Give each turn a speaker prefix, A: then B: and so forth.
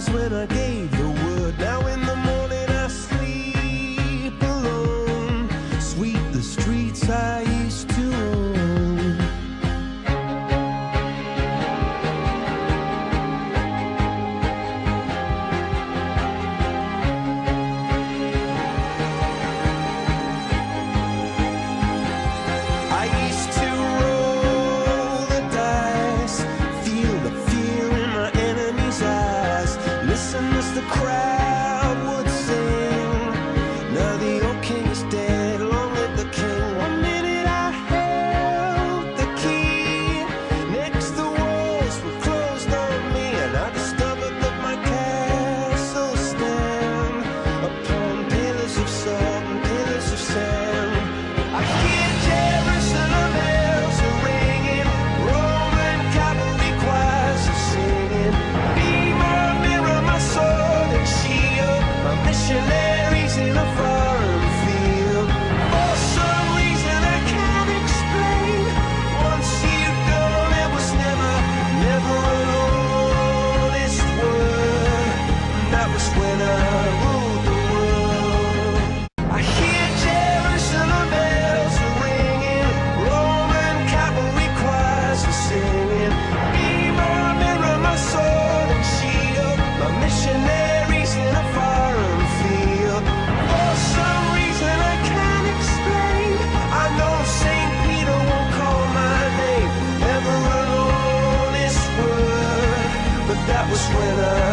A: was when I gave the word. Now in the morning I sleep alone. Sweep the streets I used to own. I used to roll the dice, feel the fear in my enemy's eyes, listen as the crowd would sing. Now the old king is dead, long live the king. One minute I held the key, next the walls were closed on me, and I discovered that my castle stand upon pillars of salt and pillars of sand. I hear Jerusalem bells are ringing, Roman cavalry choirs are singing. Be my mirror, my sword and shield, my missionaries in a foreign field. For some reason I can't explain, once you gone it was never, never an honest word. That was when I ruled the world. I hear Jerusalem bells are ringing, Roman cavalry choirs are singing. Be my mirror, my sword and shield, my missionaries in a foreign field. For some reason I can't explain, I know St. Peter won't call my name, never an honest word. But that was when I